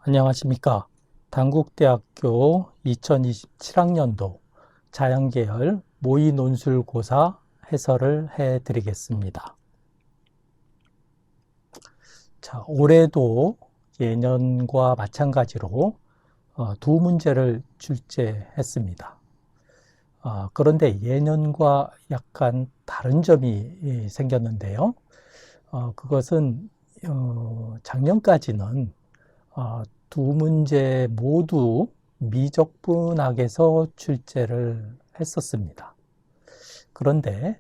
안녕하십니까. 단국대학교 2027학년도 자연계열 모의논술고사 해설을 해드리겠습니다. 자, 올해도 예년과 마찬가지로 두 문제를 출제했습니다. 그런데 예년과 약간 다른 점이 생겼는데요. 그것은 작년까지는 두 문제 모두 미적분학에서 출제를 했었습니다. 그런데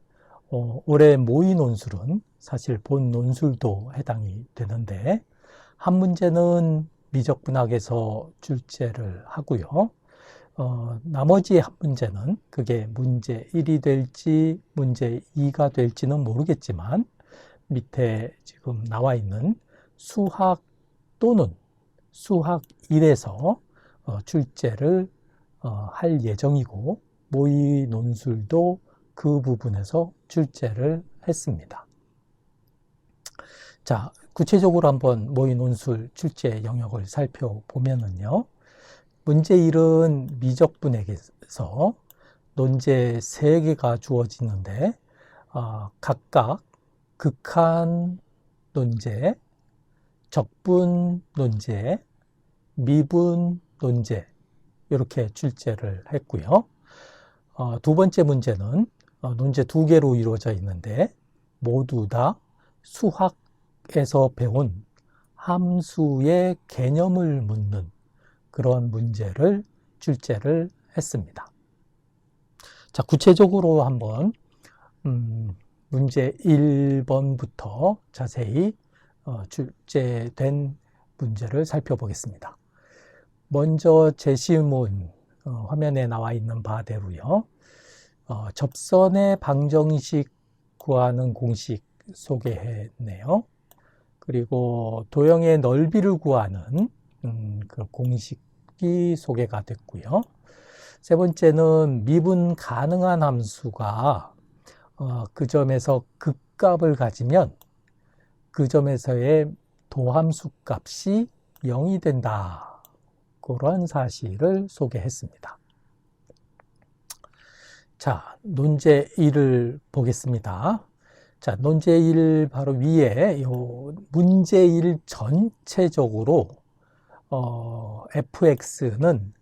올해 모의논술은 사실 본 논술도 해당이 되는데 한 문제는 미적분학에서 출제를 하고요. 나머지 한 문제는 그게 문제 1이 될지 문제 2가 될지는 모르겠지만 밑에 지금 나와 있는 수학 또는 수학 1에서 출제를 할 예정이고 모의 논술도 그 부분에서 출제를 했습니다. 자, 구체적으로 한번 모의 논술 출제 영역을 살펴보면은요. 문제 1은 미적분학에서 논제 3개가 주어지는데 각각 극한 논제, 적분 논제, 미분 논제 이렇게 출제를 했고요. 두 번째 문제는 논제 2개로 이루어져 있는데 모두 다 수학에서 배운 함수의 개념을 묻는 그런 문제를 출제를 했습니다. 자, 구체적으로 한번 문제 1번부터 자세히 출제된 문제를 살펴보겠습니다. 먼저 제시문 화면에 나와 있는 바대로요. 접선의 방정식 구하는 공식 소개했네요. 그리고 도형의 넓이를 구하는 그 공식이 소개가 됐고요. 세 번째는 미분 가능한 함수가 그 점에서 극값을 가지면 그 점에서의 도함수 값이 0이 된다. 그런 사실을 소개했습니다. 자, 논제 1을 보겠습니다. 자, 논제 1 바로 위에 요 문제 1 전체적으로 fx는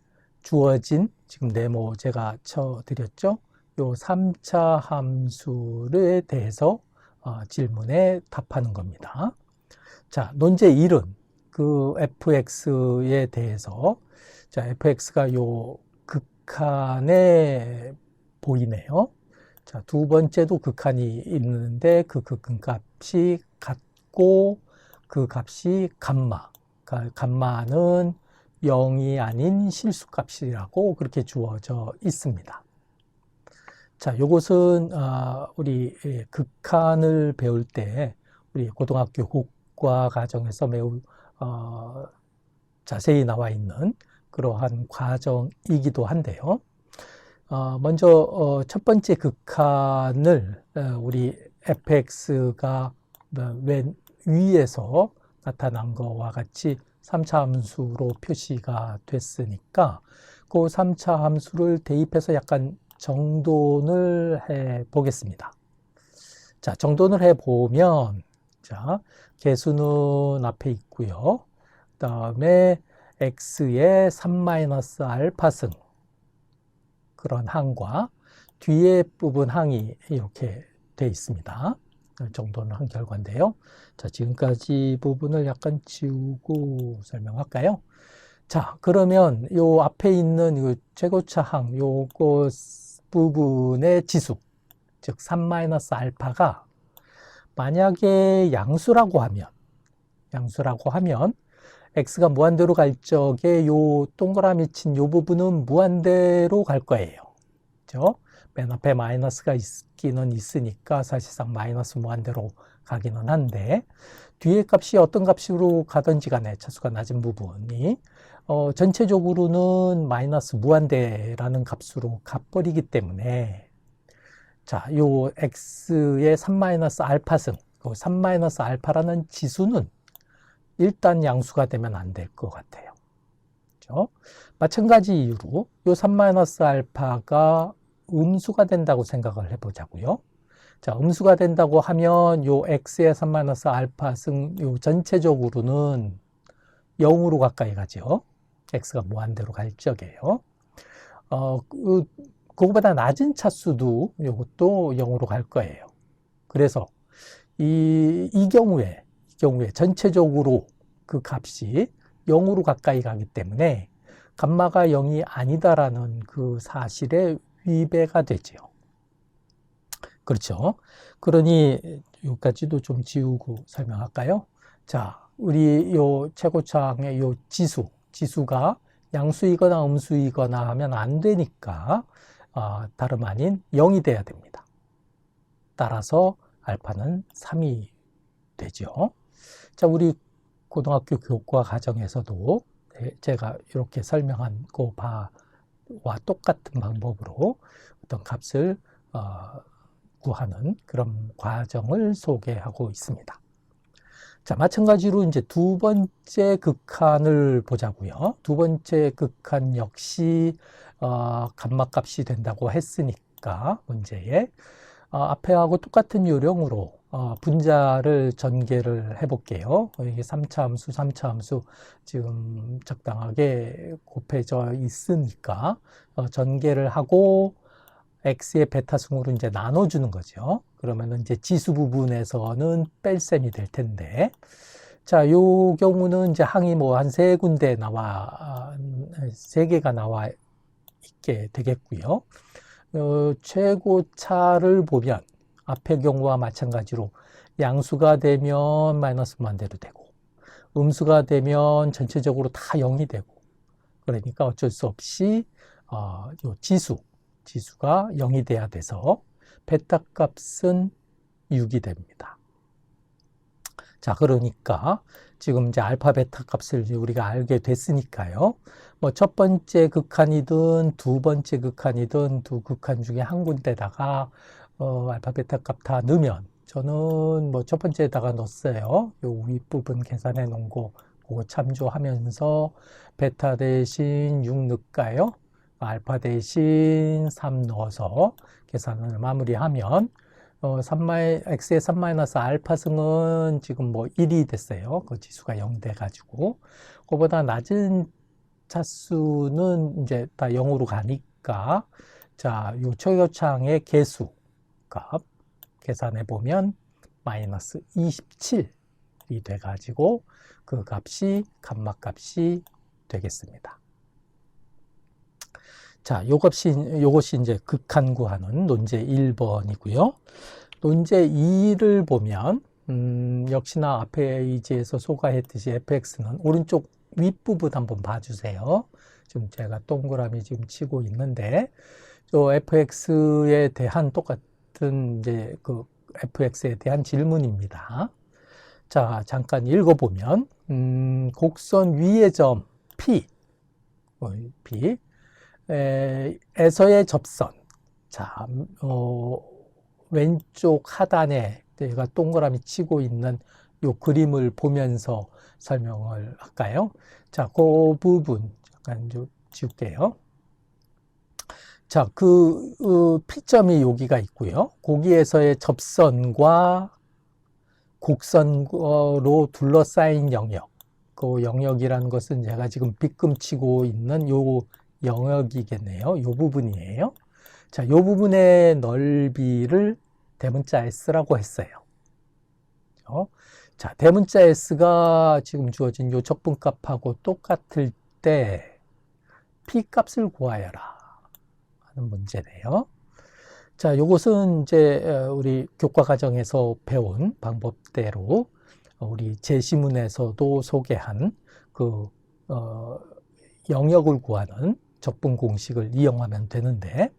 주어진 지금 네모 제가 쳐드렸죠. 요 3차 함수에 대해서 질문에 답하는 겁니다. 자, 논제 1은 그 fx에 대해서 자, fx가 요 극한에 보이네요. 자, 두 번째도 극한이 있는데 그 극한값이 같고 그 값이 감마. 감마는 0이 아닌 실수값이라고 그렇게 주어져 있습니다. 자, 요것은 우리 극한을 배울 때 우리 고등학교 국과 과정에서 매우 자세히 나와 있는 그러한 과정이기도 한데요. 먼저 첫 번째 극한을 우리 fx가 맨 위에서 나타난 것과 같이 3차 함수로 표시가 됐으니까 그 3차 함수를 대입해서 약간 정돈을 해 보겠습니다. 자, 정돈을 해 보면 자, 개수는 앞에 있고요. 그 다음에 x의 3-알파승 그런 항과 뒤에 부분 항이 이렇게 되어 있습니다. 정도는 한 결과인데요. 자, 지금까지 부분을 약간 지우고 설명할까요? 자, 그러면 요 앞에 있는 요 최고차 항, 요거 부분의 지수, 즉 3-알파가 만약에 양수라고 하면 x가 무한대로 갈 적에 요 동그라미 친 요 부분은 무한대로 갈 거예요. 그죠? 맨 앞에 마이너스가 있기는 있으니까 사실상 마이너스 무한대로 가기는 한데 뒤에 값이 어떤 값으로 가든지 간에 차수가 낮은 부분이 전체적으로는 마이너스 무한대라는 값으로 값버리기 때문에 자, 요 x의 3-알파승, 3-알파라는 지수는 일단 양수가 되면 안 될 것 같아요. 그죠? 마찬가지 이유로 요 3-알파가 음수가 된다고 생각을 해보자고요. 자, 음수가 된다고 하면 요 x의 3-알파 승 요 전체적으로는 0으로 가까이 가죠. x가 무한대로 갈 적이에요. 그거보다 낮은 차수도 요것도 0으로 갈 거예요. 그래서 이 경우에 전체적으로 그 값이 0으로 가까이 가기 때문에 감마가 0이 아니다라는 그 사실에 위배가 되죠. 그렇죠. 그러니 여기까지도 좀 지우고 설명할까요? 자, 우리 요 최고차항의 요 지수가 양수이거나 음수이거나 하면 안 되니까 다름 아닌 0이 돼야 됩니다. 따라서 알파는 3이 되죠. 자, 우리 고등학교 교과 과정에서도 제가 이렇게 설명한 그 바와 똑같은 방법으로 어떤 값을 구하는 그런 과정을 소개하고 있습니다. 자, 마찬가지로 이제 두 번째 극한을 보자고요. 두 번째 극한 역시 감마값이 된다고 했으니까 문제에 앞에하고 똑같은 요령으로 분자를 전개를 해볼게요. 이게 3차 함수 지금 적당하게 곱해져 있으니까 전개를 하고 x의 베타승으로 이제 나눠주는 거죠. 그러면은 이제 지수 부분에서는 뺄셈이 될 텐데, 자, 요 경우는 이제 항이 뭐 한 세 군데 세 개가 나와 있게 되겠고요. 최고차를 보면 앞의 경우와 마찬가지로 양수가 되면 마이너스 무한대로 되고, 음수가 되면 전체적으로 다 0이 되고, 그러니까 어쩔 수 없이 요 지수가 0이 돼야 돼서 베타 값은 6이 됩니다. 자, 그러니까 지금 이제 알파 베타 값을 우리가 알게 됐으니까요. 뭐 첫 번째 극한이든 두 번째 극한이든 두 극한 중에 한 군데다가 알파 베타 값 다 넣으면 저는 뭐 첫 번째에다가 넣었어요. 요 윗부분 계산해 놓은 거 그거 참조하면서 베타 대신 6 넣을까요? 알파 대신 3 넣어서 계산을 마무리하면 x의 3-알파 승은 지금 뭐 1이 됐어요. 그 지수가 0 돼가지고 그거보다 낮은 차수는 이제 다 0으로 가니까 자, 요 최고차항의 개수 값 계산해 보면 마이너스 27이 돼가지고 그 값이 감마 값이 되겠습니다. 자, 요것이 이제 극한 구하는 논제 1번이고요. 논제 2를 보면, 역시나 앞에 이지에서 소가했듯이 fx는 오른쪽 윗부분 한번 봐주세요. 지금 제가 동그라미 지금 치고 있는데, 요 fx에 대한 똑같은 이제 그 fx에 대한 질문입니다. 자, 잠깐 읽어보면, 곡선 위의 점 P, 에서의 접선. 자, 왼쪽 하단에 내가 동그라미 치고 있는 요 그림을 보면서 설명을 할까요? 자, 그 부분 잠깐 좀 지울게요. 자, P점이 여기가 있고요. 거기에서의 접선과 곡선으로 둘러싸인 영역. 그 영역이라는 것은 제가 지금 빗금 치고 있는 요 영역이겠네요. 요 부분이에요. 자, 요 부분의 넓이를 대문자 S라고 했어요. 자, 대문자 S가 지금 주어진 요 적분값하고 똑같을 때 P 값을 구하여라 하는 문제네요. 자, 요것은 이제 우리 교과 과정에서 배운 방법대로 우리 제시문에서도 소개한 그 영역을 구하는 적분 공식을 이용하면 되는데,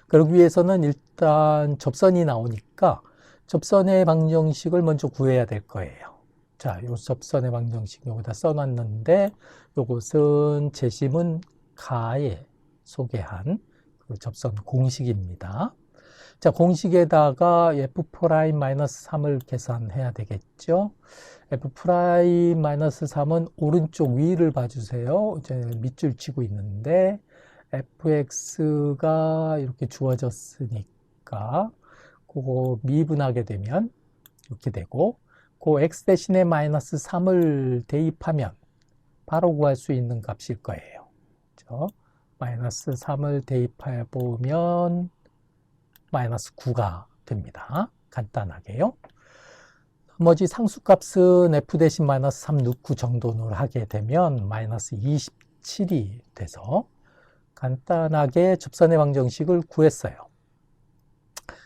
그러기 위해서는 일단 접선이 나오니까 접선의 방정식을 먼저 구해야 될 거예요. 자, 요 접선의 방정식 여기다 써놨는데, 요것은 제시문 가에 소개한 그 접선 공식입니다. 자, 공식에다가 f'-3을 계산해야 되겠죠. f'-3은 오른쪽 위를 봐주세요. 이제 밑줄 치고 있는데 fx가 이렇게 주어졌으니까 그거 미분하게 되면 이렇게 되고 그 x 대신에 마이너스 3을 대입하면 바로 구할 수 있는 값일 거예요. 그렇죠? 마이너스 3을 대입해 보면 마이너스 9가 됩니다. 간단하게요. 나머지 상수값은 f 대신 마이너스 3 넣고 정돈을 하게 되면 마이너스 27이 돼서 간단하게 접선의 방정식을 구했어요.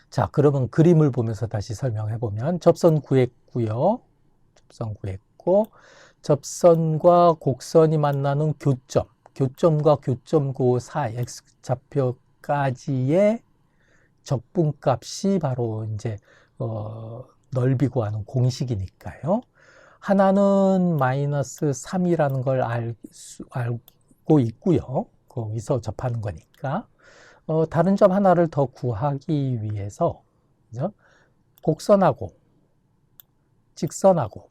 자, 그러면 그림을 보면서 다시 설명해 보면 접선 구했고요. 접선 구했고 접선과 곡선이 만나는 교점, 교점과 교점 그 사이 x좌표까지의 적분값이 바로 이제 넓이 구하는 공식이니까요. 하나는 마이너스 3이라는 걸 알고 있고요. 거기서 접하는 거니까. 다른 점 하나를 더 구하기 위해서 그죠? 곡선하고 직선하고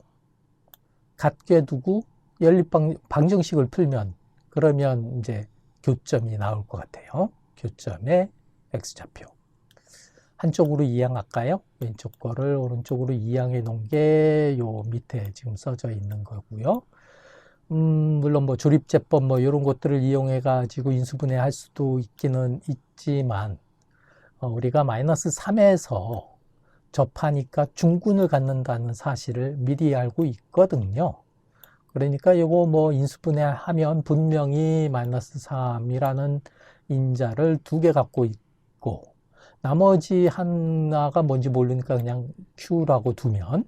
같게 두고 연립 방정식을 풀면 그러면 이제 교점이 나올 것 같아요. 교점의 x좌표. 한쪽으로 이항할까요? 왼쪽 거를 오른쪽으로 이항해 놓은 게 요 밑에 지금 써져 있는 거고요. 물론 뭐 조립제법 뭐 이런 것들을 이용해 가지고 인수분해 할 수도 있기는 있지만 우리가 마이너스 3에서 접하니까 중군을 갖는다는 사실을 미리 알고 있거든요. 그러니까 이거 뭐 인수분해 하면 분명히 마이너스 3이라는 인자를 2개 갖고 있고 나머지 하나가 뭔지 모르니까 그냥 Q라고 두면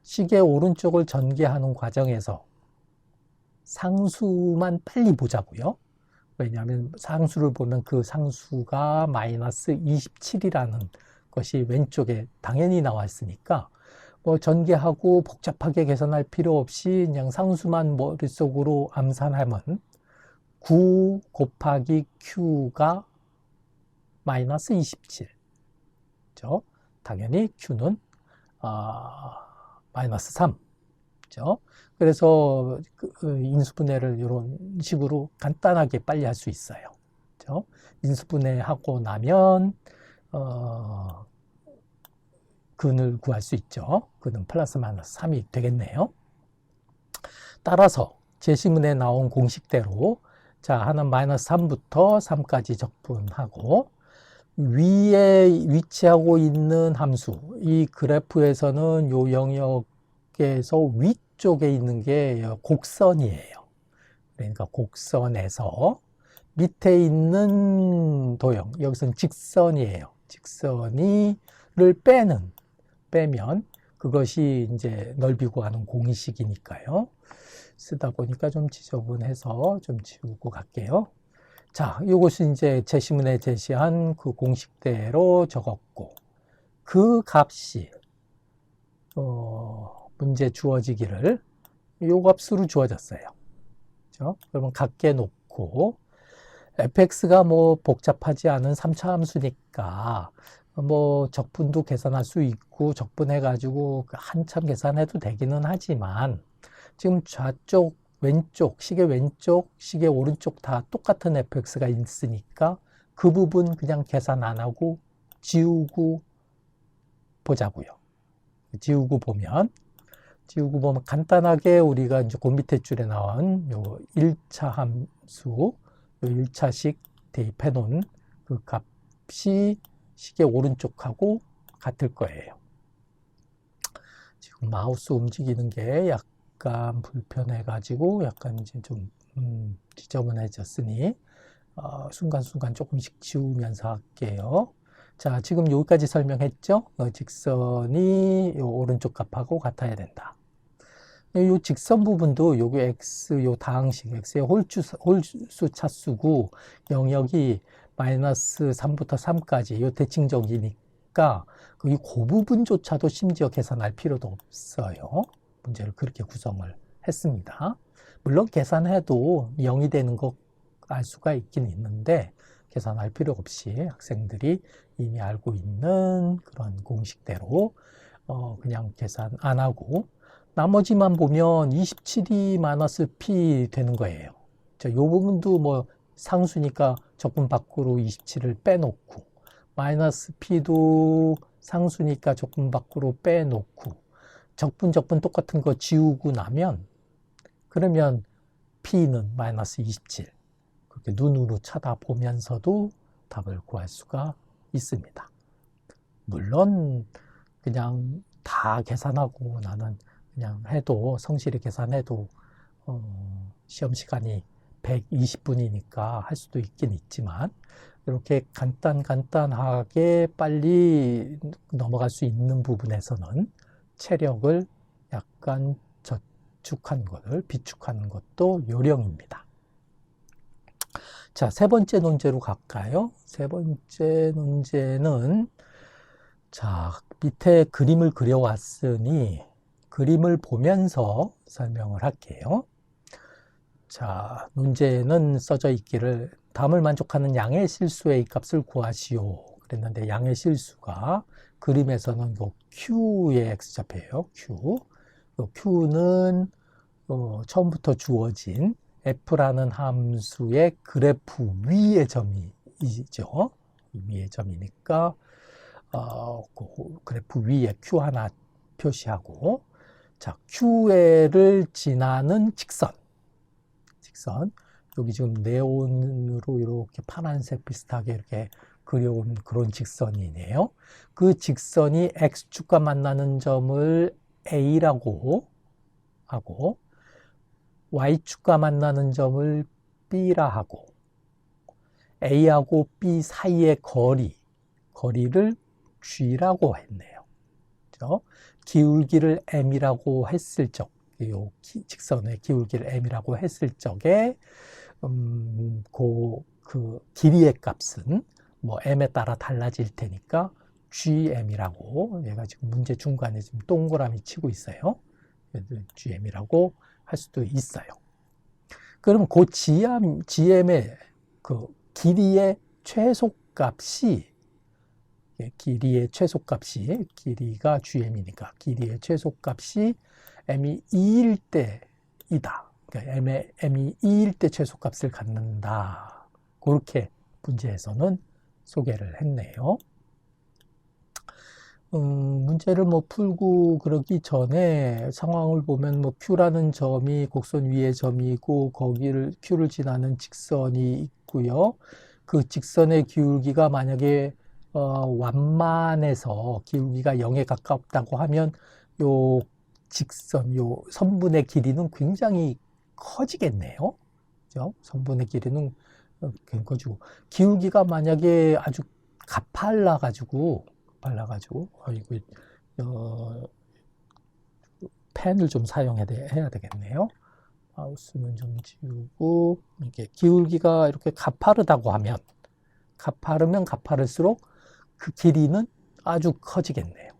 식의 오른쪽을 전개하는 과정에서 상수만 빨리 보자고요. 왜냐하면 상수를 보면 그 상수가 마이너스 27이라는 것이 왼쪽에 당연히 나와 있으니까 뭐 전개하고 복잡하게 계산할 필요 없이 그냥 상수만 머릿속으로 암산하면 9 곱하기 Q가 마이너스 27. 그죠? 당연히 Q는 마이너스 3. 그죠? 그래서 인수분해를 이런 식으로 간단하게 빨리 할 수 있어요. 그죠? 인수분해하고 나면 근을 구할 수 있죠. 근은 플러스 마이너스 3이 되겠네요. 따라서 제시문에 나온 공식대로 자, 하나 마이너스 3부터 3까지 적분하고 위에 위치하고 있는 함수, 이 그래프에서는 요 영역에서 위쪽에 있는 게 곡선이에요. 그러니까 곡선에서 밑에 있는 도형, 여기서는 직선이에요. 직선이를 빼면 그것이 이제 넓이 구하는 공식이니까요. 쓰다 보니까 좀 지저분해서 좀 지우고 갈게요. 자, 이것이 이제 제시문에 제시한 그 공식대로 적었고, 그 값이, 문제 주어지기를 요 값으로 주어졌어요. 그렇죠? 그러면 같게 놓고, fx가 뭐 복잡하지 않은 3차 함수니까, 뭐 적분도 계산할 수 있고, 적분해가지고 한참 계산해도 되기는 하지만, 지금 좌쪽, 왼쪽, 시계 왼쪽, 시계 오른쪽 다 똑같은 fx가 있으니까 그 부분 그냥 계산 안 하고 지우고 보자고요. 지우고 보면 간단하게 우리가 이제 그 밑에 줄에 나온 요 1차 함수, 요 1차식 대입해 놓은 그 값이 시계 오른쪽하고 같을 거예요. 지금 마우스 움직이는 게 약간 불편해가지고 약간 이제 좀 지저분해졌으니 순간순간 조금씩 지우면서 할게요. 자, 지금 여기까지 설명했죠? 직선이 요 오른쪽 값하고 같아야 된다. 요 직선 부분도 요게 x, 요 다항식 x의 홀수 차수고 영역이 마이너스 3부터 3까지 요 대칭적이니까 그 부분조차도 심지어 계산할 필요도 없어요. 문제를 그렇게 구성을 했습니다. 물론 계산해도 0이 되는 거 알 수가 있긴 있는데 계산할 필요 없이 학생들이 이미 알고 있는 그런 공식대로 그냥 계산 안 하고 나머지만 보면 27이 마이너스 P 되는 거예요. 이 부분도 뭐 상수니까 적분 밖으로 27을 빼놓고 마이너스 P도 상수니까 적분 밖으로 빼놓고 적분 똑같은 거 지우고 나면 그러면 P는 마이너스 27 그렇게 눈으로 쳐다보면서도 답을 구할 수가 있습니다. 물론 그냥 다 계산하고 나는 그냥 해도 성실히 계산해도 시험 시간이 120분이니까 할 수도 있긴 있지만 이렇게 간단하게 빨리 넘어갈 수 있는 부분에서는 체력을 약간 저축한 것을 비축하는 것도 요령입니다. 자, 세 번째 논제로 갈까요? 세 번째 논제는 자, 밑에 그림을 그려왔으니 그림을 보면서 설명을 할게요. 자, 논제는 써져 있기를 다음을 만족하는 양의 실수의 A 값을 구하시오. 그랬는데 양의 실수가 그림에서는 요 Q의 X좌표예요. Q. 요 Q는 처음부터 주어진 F라는 함수의 그래프 위의 점이죠. 위의 점이니까 그 그래프 위에 Q 하나 표시하고 자, QL을 지나는 직선 여기 지금 네온으로 이렇게 파란색 비슷하게 이렇게 그려온 그런 직선이네요. 그 직선이 X축과 만나는 점을 A라고 하고 Y축과 만나는 점을 B라 하고 A하고 B 사이의 거리를 G라고 했네요. 그렇죠? 기울기를 M이라고 했을 적, 이 직선의 기울기를 M이라고 했을 적에 그 길이의 값은 뭐 M에 따라 달라질 테니까 GM이라고 얘가 지금 문제 중간에 지금 동그라미 치고 있어요. GM이라고 할 수도 있어요. 그럼 그 GM의 그 길이의 최소값이 길이가 GM이니까 길이의 최소값이 M이 2일 때이다. 그러니까 M이 2일 때 최소값을 갖는다. 그렇게 문제에서는 소개를 했네요. 문제를 뭐 풀고 그러기 전에 상황을 보면 뭐 Q라는 점이 곡선 위의 점이고 거기를 Q를 지나는 직선이 있고요. 그 직선의 기울기가 만약에 완만해서 기울기가 0에 가깝다고 하면 요 선분의 길이는 굉장히 커지겠네요. 그죠? 선분의 길이는 커지고 기울기가 만약에 아주 가팔라가지고 펜을 좀 사용해야 되겠네요. 마우스는 좀 지우고 이게 기울기가 이렇게 가파르다고 하면 가파르면 가파를수록 그 길이는 아주 커지겠네요.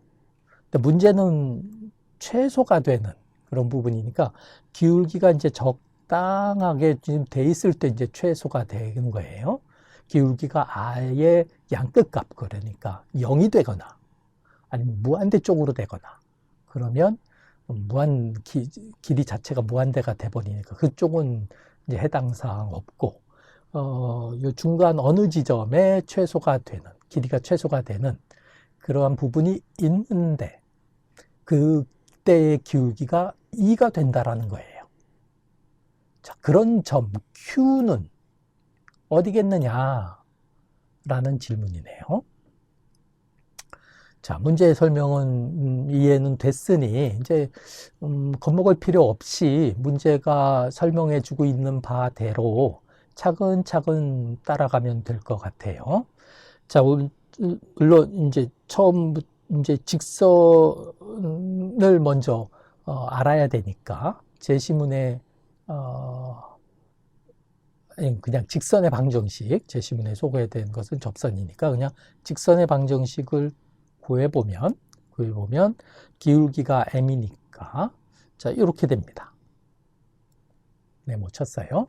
근데 문제는 최소가 되는 그런 부분이니까 기울기가 이제 적당하게 지금 돼 있을 때 이제 최소가 되는 거예요. 기울기가 아예 양끝값 그러니까 0이 되거나 아니면 무한대 쪽으로 되거나 그러면 길이 자체가 무한대가 돼버리니까 그쪽은 이제 해당 사항 없고 요 중간 어느 지점에 길이가 최소가 되는 그러한 부분이 있는데 그때의 기울기가 2가 된다라는 거예요. 자, 그런 점 Q는 어디겠느냐 라는 질문이네요. 자, 문제의 설명은 이해는 됐으니 이제 겁먹을 필요 없이 문제가 설명해 주고 있는 바대로 차근차근 따라가면 될 것 같아요. 자, 물론 이제 처음부터 이제 직선을 먼저 알아야 되니까 제시문에 그냥 직선의 방정식, 제시문에 소개된 것은 접선이니까 그냥 직선의 방정식을 구해보면 기울기가 m이니까 자 이렇게 됩니다. 네, 못 쳤어요.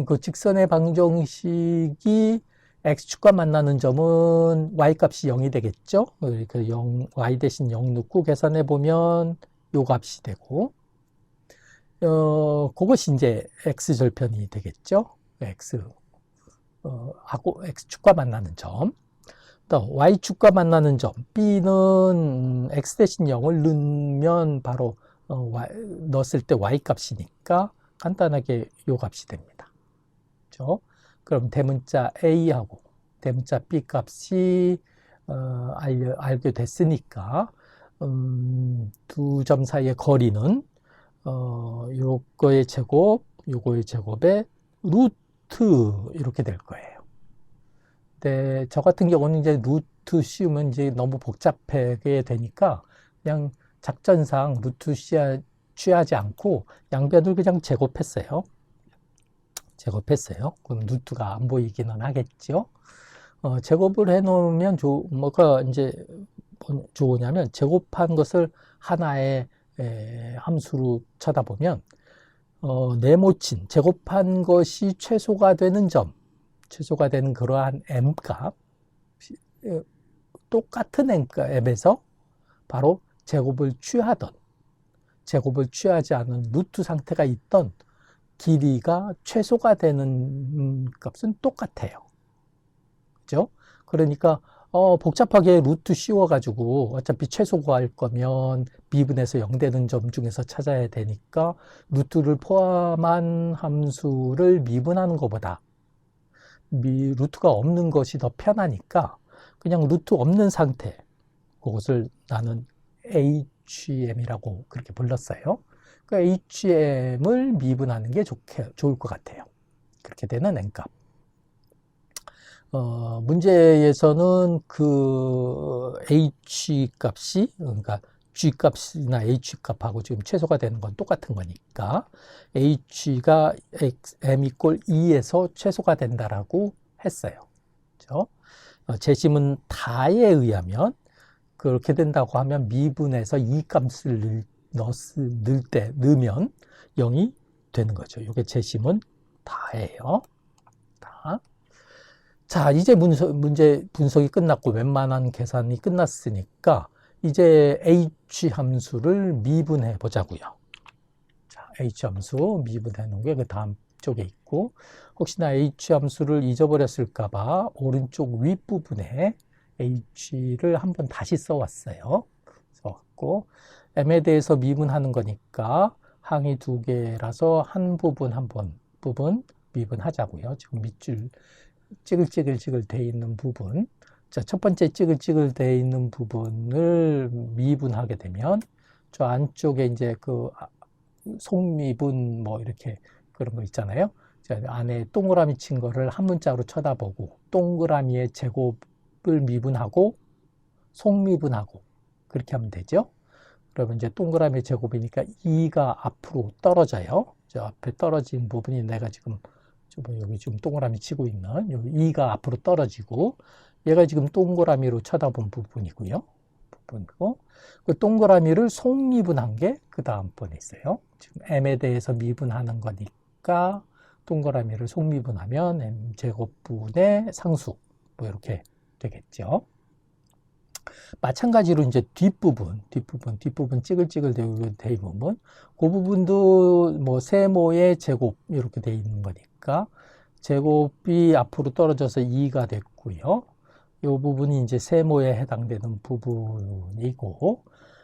그 직선의 방정식이 x축과 만나는 점은 y값이 0이 되겠죠. 그 0, y 대신 0 넣고 계산해 보면 요 값이 되고, 그것이 이제 x절편이 되겠죠. 하고 x축과 만나는 점. 또 y축과 만나는 점 b는 x 대신 0을 넣으면 바로 넣었을 때 y값이니까 간단하게 요 값이 됩니다. 그렇죠? 그럼 대문자 a하고 대문자 b 값이 알게 됐으니까 두 점 사이의 거리는 요거의 제곱, 요거의 제곱의 루트 이렇게 될 거예요. 근데 저 같은 경우는 이제 루트 씌우면 이제 너무 복잡하게 되니까 그냥 작전상 루트 취하지 않고 양변을 그냥 제곱했어요. 그럼 루트가 안 보이기는 하겠죠. 제곱을 해 놓으면 뭐가 이제 좋으냐면 제곱한 것을 하나의 함수로 쳐다보면 네모친 제곱한 것이 최소가 되는 점, 최소가 되는 그러한 m값, 똑같은 m값에서 바로 제곱을 취하지 않은 루트 상태가 있던 길이가 최소가 되는 값은 똑같아요. 그죠? 그러니까 복잡하게 루트 씌워가지고 어차피 최소 구할 거면 미분에서 0 되는 점 중에서 찾아야 되니까 루트를 포함한 함수를 미분하는 것보다 루트가 없는 것이 더 편하니까 그냥 루트 없는 상태, 그것을 나는 HM이라고 그렇게 불렀어요. 그러니까 HM을 미분하는 게 좋을 것 같아요. 그렇게 되는 n값. 문제에서는 그 H 값이, 그러니까 G 값이나 H 값하고 지금 최소가 되는 건 똑같은 거니까 H가 M 이꼴 2에서 최소가 된다라고 했어요. 그렇죠? 재심은 다에 의하면 그렇게 된다고 하면 미분에서 이 값을 넣으면 0이 되는 거죠. 이게 재심은 다예요. 다. 자, 이제 문제 분석이 끝났고 웬만한 계산이 끝났으니까 이제 H 함수를 미분해 보자고요. 자, H 함수 미분해 놓은 게 그 다음 쪽에 있고, 혹시나 H 함수를 잊어버렸을까봐 오른쪽 윗부분에 H를 한번 다시 써왔어요. 써왔고, M에 대해서 미분하는 거니까 항이 두 개라서 한 부분 미분하자고요. 지금 밑줄 찌글찌글 돼 있는 부분. 자, 첫 번째 찌글찌글 돼 있는 부분을 미분하게 되면 저 안쪽에 이제 그 속미분 뭐 이렇게 그런 거 있잖아요. 자, 안에 동그라미 친 거를 한 문자로 쳐다보고 동그라미의 제곱을 미분하고 속미분하고 그렇게 하면 되죠. 그러면 이제 동그라미 제곱이니까 2가 앞으로 떨어져요. 저 앞에 떨어진 부분이 내가 지금 여기 지금 동그라미 치고 있는 여기 2가 앞으로 떨어지고 얘가 지금 동그라미로 쳐다본 부분이고요. 그 동그라미를 속미분한 게 그 다음번에 있어요. 지금 m에 대해서 미분하는 거니까 동그라미를 속미분하면 m 제곱분의 상수 뭐 이렇게 되겠죠. 마찬가지로 이제 뒷부분 찌글찌글 돼 있는 부분, 그 부분도 뭐 세모의 제곱 이렇게 돼 있는 거니까 제곱이 앞으로 떨어져서 2가 됐고요. 이 부분이 이제 세모에 해당되는 부분이고,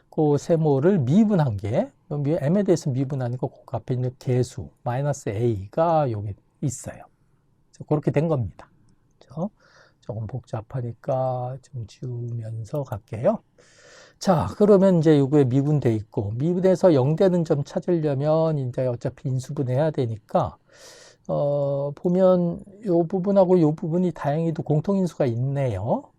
그 세모를 미분한 게 m에 대해서 미분하니까 그 앞에 있는 개수 마이너스 a가 여기 있어요. 그렇게 된 겁니다. 그렇죠? 조금 복잡하니까 좀 지우면서 갈게요. 자, 그러면 이제 요거에 미분돼 있고, 미분해서 0 되는 점 찾으려면 이제 어차피 인수분해야 되니까, 보면 요 부분하고 요 부분이 다행히도 공통인수가 있네요.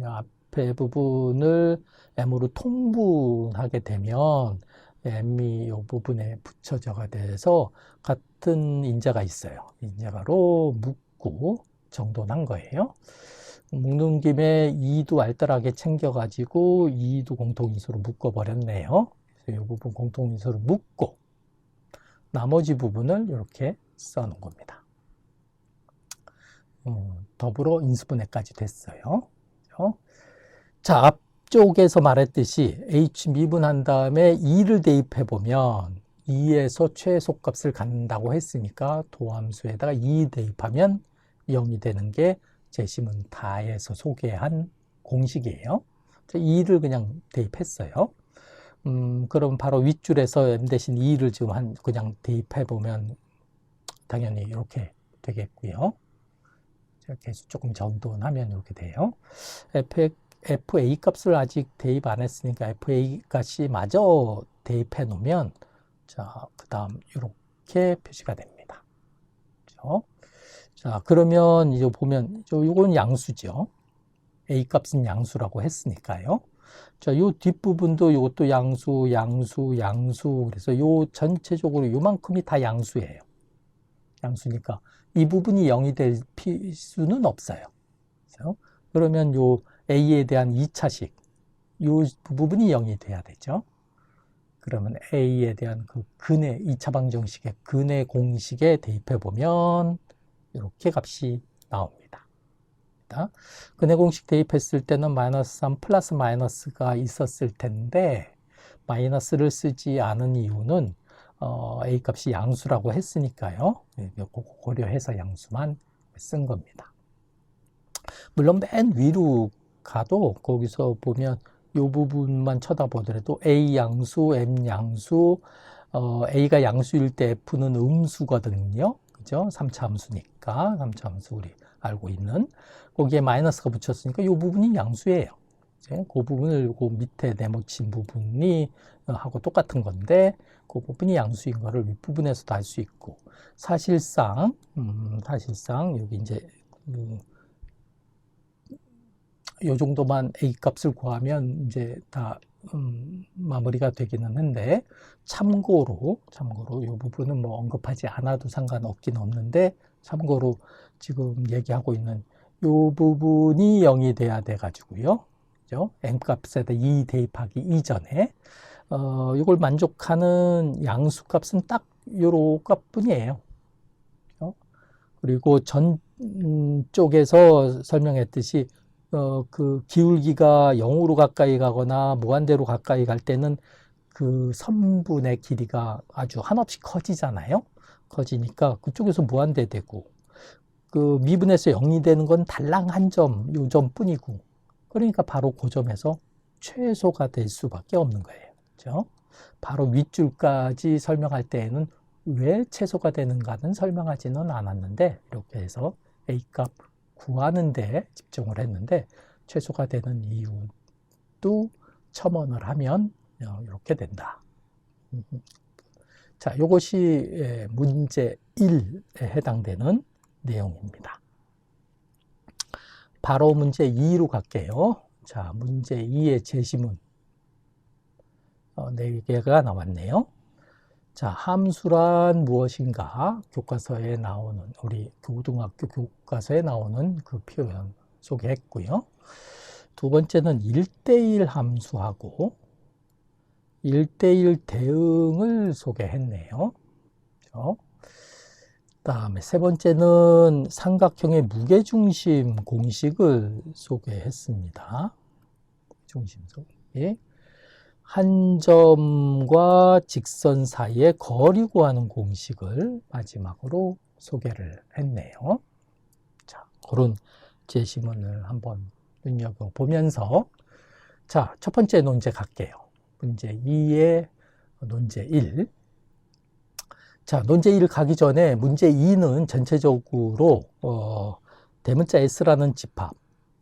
앞에 부분을 m으로 통분하게 되면 m이 요 부분에 붙여져가 돼서 같은 인자가 있어요. 인자가로 묶고 정돈한 거예요. 묶는 김에 2도 알뜰하게 챙겨가지고 2도 공통인수로 묶어버렸네요. 그래서 이 부분 공통인수로 묶고 나머지 부분을 이렇게 써놓은 겁니다. 더불어 인수분해까지 됐어요. 그렇죠? 자, 앞쪽에서 말했듯이 H 미분한 다음에 2를 대입해 보면 2에서 최소값을 갖는다고 했으니까 도함수에다가 2 대입하면 0이 되는 게 제시문 다에서 소개한 공식이에요. 2를 그냥 대입했어요. 그럼 바로 윗줄에서 m 대신 2를 지금 그냥 대입해 보면 당연히 이렇게 되겠고요. 개수 조금 정돈하면 이렇게 돼요. FA 값을 아직 대입 안 했으니까 FA 값이 마저 대입해 놓으면 자, 그 다음 이렇게 표시가 됩니다. 그렇죠? 자, 그러면 이제 보면 요건 양수죠. A 값은 양수라고 했으니까요. 자, 요 뒷부분도 요것도 양수, 양수, 양수. 그래서 요 전체적으로 요만큼이 다 양수예요. 양수니까 이 부분이 0이 될 필수는 없어요. 그렇죠? 그러면 요 A에 대한 2차식, 요 부분이 0이 돼야 되죠. 그러면 A에 대한 그 근의 2차 방정식의 근의 공식에 대입해 보면 이렇게 값이 나옵니다. 근의 공식 대입했을 때는 마이너스 3 플러스 마이너스가 있었을 텐데 마이너스를 쓰지 않은 이유는 A 값이 양수라고 했으니까요. 고려해서 양수만 쓴 겁니다. 물론 맨 위로 가도 거기서 보면 이 부분만 쳐다보더라도 A 양수, M 양수, A가 양수일 때 F는 음수거든요. 그죠? 3차 함수니까. 3차 함수 우리 알고 있는. 거기에 마이너스가 붙였으니까 이 부분이 양수예요. 이제 그 부분을 그 밑에 네모친 부분이 하고 똑같은 건데 그 부분이 양수인 거를 윗부분에서도 알 수 있고 사실상 여기 이제 요 정도만 A 값을 구하면 이제 다 마무리가 되기는 한데 참고로 이 부분은 뭐 언급하지 않아도 상관없긴 없는데 참고로 지금 얘기하고 있는 요 부분이 0이 돼야 돼 가지고요. 그죠? M 값에다 2 대입하기 이전에 이걸 만족하는 양수 값은 딱 요런 값뿐이에요. 그리고 전 쪽에서 설명했듯이 그 기울기가 0으로 가까이 가거나 무한대로 가까이 갈 때는 그 선분의 길이가 아주 한없이 커지잖아요. 커지니까 그쪽에서 무한대 되고 그 미분에서 0이 되는 건 달랑 한 점, 요 점뿐이고 그러니까 바로 그 점에서 최소가 될 수밖에 없는 거예요. 그렇죠? 바로 윗줄까지 설명할 때에는 왜 최소가 되는가는 설명하지는 않았는데 이렇게 해서 A값 구하는 데 집중을 했는데 최소가 되는 이유도 첨언을 하면 이렇게 된다. 자, 이것이 문제 1에 해당되는 내용입니다. 바로 문제 2로 갈게요. 자, 문제 2의 제시문 4개가 나왔네요. 자, 함수란 무엇인가? 교과서에 나오는, 우리 고등학교 교과서에 나오는 그 표현 소개했고요. 두 번째는 1대1 함수하고 1대1 대응을 소개했네요. 그렇죠? 다음에 세 번째는 삼각형의 무게중심 공식을 소개했습니다. 중심 소개. 한 점과 직선 사이의 거리 구하는 공식을 마지막으로 소개를 했네요. 자, 그런 제시문을 한번 눈여겨보면서 자, 첫 번째 논제 갈게요. 문제 2의 논제 1. 자, 논제 1 가기 전에 문제 2는 전체적으로 대문자 S라는 집합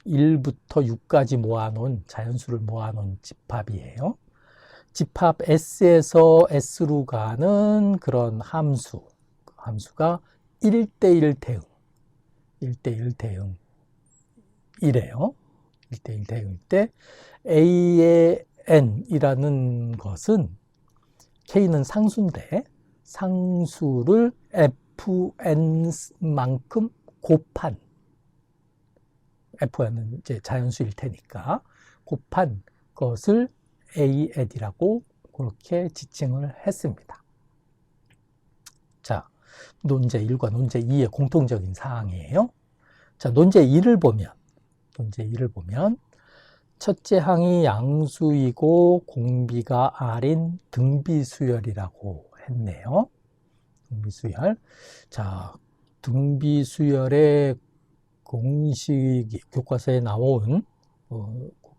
1부터 6까지 모아놓은 자연수를 모아놓은 집합이에요. 집합 S에서 S로 가는 그런 함수가 1대1 대응, 1대1 대응이래요. 1대1 대응일 때 A의 N이라는 것은 K는 상수인데 상수를 Fn만큼 곱한 Fn은 이제 자연수일 테니까 곱한 것을 AN이라고 그렇게 지칭을 했습니다. 자, 논제 1과 논제 2의 공통적인 사항이에요. 자, 논제 2를 보면, 첫째 항이 양수이고 공비가 R인 등비수열이라고 했네요. 등비수열. 자, 등비수열의 공식이 교과서에 나온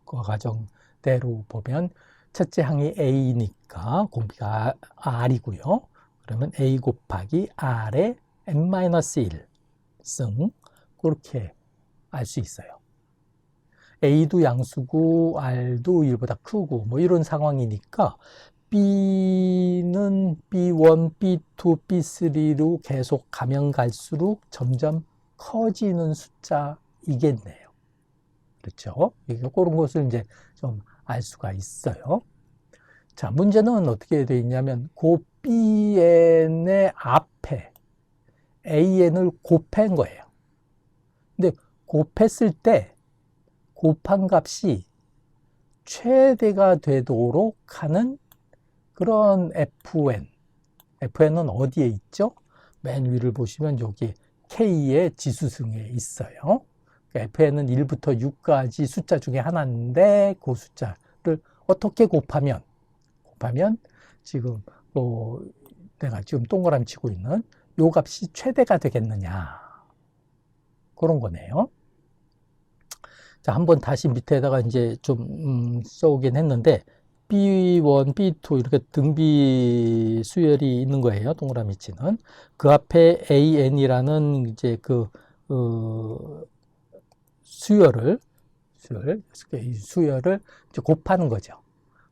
과정대로 보면 첫째 항이 A니까 공비가 R이고요. 그러면 A 곱하기 R의 n-1 승, 그렇게 알 수 있어요. A도 양수고 R도 1보다 크고 뭐 이런 상황이니까 B는 B1, B2, B3로 계속 가면 갈수록 점점 커지는 숫자이겠네요. 그렇죠? 그런 것을 이제 좀 알 수가 있어요. 자, 문제는 어떻게 되어 있냐면 그 Bn의 앞에 An을 곱한 거예요. 근데 곱했을 때 곱한 값이 최대가 되도록 하는 그런 FN은 어디에 있죠? 맨 위를 보시면 여기 K의 지수승에 있어요. FN은 1부터 6까지 숫자 중에 하나인데 그 숫자를 어떻게 곱하면 지금 내가 지금 동그라미 치고 있는 요 값이 최대가 되겠느냐, 그런 거네요. 자, 한번 다시 밑에다가 이제 좀 써오긴 했는데 B1, B2 이렇게 등비 수열이 있는 거예요. 동그라미 치는. 그 앞에 AN이라는 이제 수열을 이제 곱하는 거죠.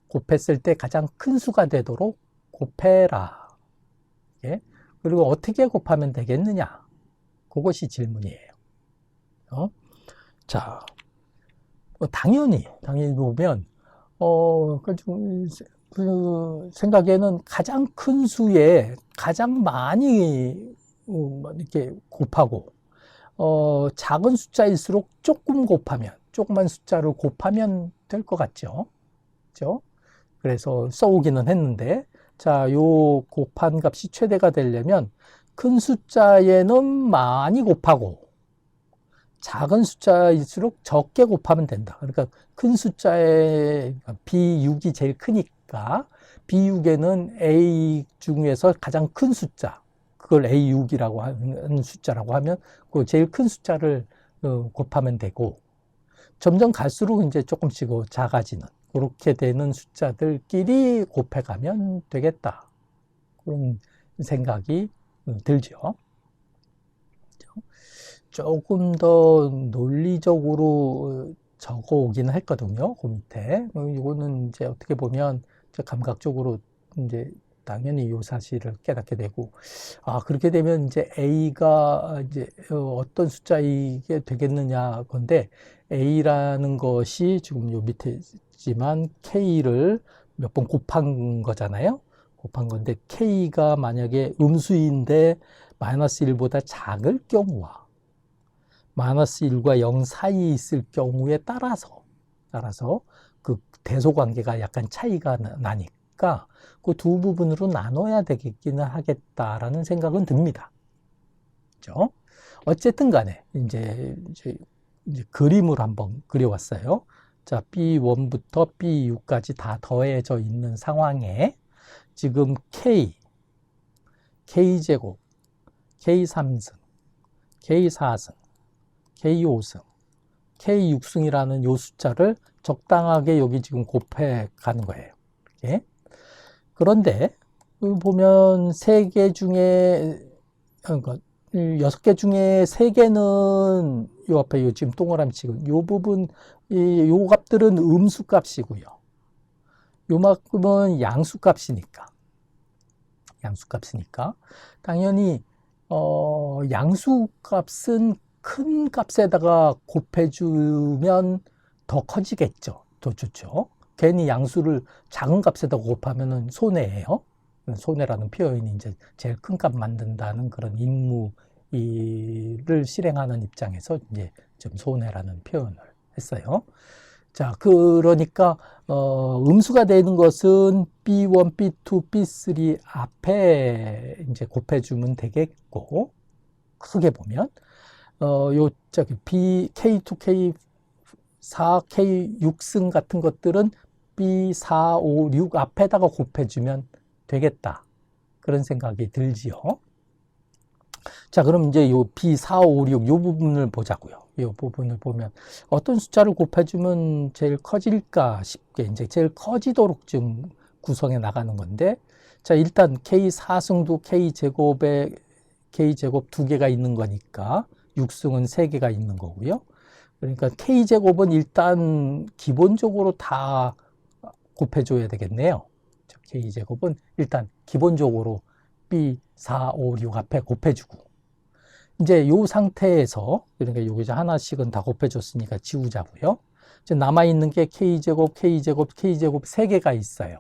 곱했을 때 가장 큰 수가 되도록 곱해라. 예? 그리고 어떻게 곱하면 되겠느냐? 그것이 질문이에요. 자, 당연히 보면, 그 생각에는 가장 큰 수에 가장 많이 이렇게 곱하고, 작은 숫자일수록 조그만 숫자를 곱하면 될 것 같죠? 그죠? 그래서 써오기는 했는데, 자, 요 곱한 값이 최대가 되려면 큰 숫자에는 많이 곱하고, 작은 숫자일수록 적게 곱하면 된다. 그러니까 큰 숫자에 B6이 제일 크니까 B6에는 A 중에서 가장 큰 숫자, 그걸 A6이라고 하는 숫자라고 하면 그 제일 큰 숫자를 곱하면 되고, 점점 갈수록 이제 조금씩 작아지는 그렇게 되는 숫자들끼리 곱해가면 되겠다. 그런 생각이 들죠. 조금 더 논리적으로 적어 오기는 했거든요. 그 밑에. 이거는 이제 어떻게 보면 감각적으로 이제 당연히 이 사실을 깨닫게 되고, 그렇게 되면 이제 A가 이제 어떤 숫자이게 되겠느냐 건데, A라는 것이 지금 요 밑에 있지만 K를 몇 번 곱한 거잖아요. 곱한 건데, K가 만약에 음수인데 마이너스 1보다 작을 경우와 마이너스 1과 0 사이에 있을 경우에 따라서 그 대소 관계가 약간 차이가 나니까 그 두 부분으로 나눠야 되겠기는 하겠다라는 생각은 듭니다. 그죠? 어쨌든 간에 이제 그림을 한번 그려왔어요. 자, B1부터 B6까지 다 더해져 있는 상황에 지금 K제곱, K3승, K4승, K5승, K6승이라는 요 숫자를 적당하게 여기 지금 곱해 가는 거예요. 이렇게. 그런데 보면 3개 중에, 그러니까 6개 중에 3개는 요 앞에 요 지금 동그라미 치고 요 부분, 요 값들은 음수 값이고요. 요만큼은 양수 값이니까 당연히 양수 값은 큰 값에다가 곱해주면 더 커지겠죠. 더 좋죠. 괜히 양수를 작은 값에다 곱하면은 손해예요. 손해라는 표현이 이제 제일 큰 값 만든다는 그런 임무를 실행하는 입장에서 이제 좀 손해라는 표현을 했어요. 자, 그러니까 음수가 되는 것은 B1, B2, B3 앞에 이제 곱해주면 되겠고, 크게 보면 요, 저기, K2, K4, K6승 같은 것들은 B4, 5, 6 앞에다가 곱해주면 되겠다. 그런 생각이 들지요. 자, 그럼 이제 요 B4, 5, 6, 요 부분을 보자고요. 요 부분을 보면 어떤 숫자를 곱해주면 제일 커질까 싶게 이제 제일 커지도록 좀 구성해 나가는 건데, 자, 일단 K4승도 K제곱 2개가 있는 거니까 6승은 3개가 있는 거고요. 그러니까 K제곱은 일단 기본적으로 다 곱해줘야 되겠네요. K제곱은 일단 기본적으로 B, 4, 5, 6 앞에 곱해주고, 이제 요 상태에서, 그러니까 여기 하나씩은 다 곱해줬으니까 지우자고요. 이제 남아있는 게 K제곱 3개가 있어요.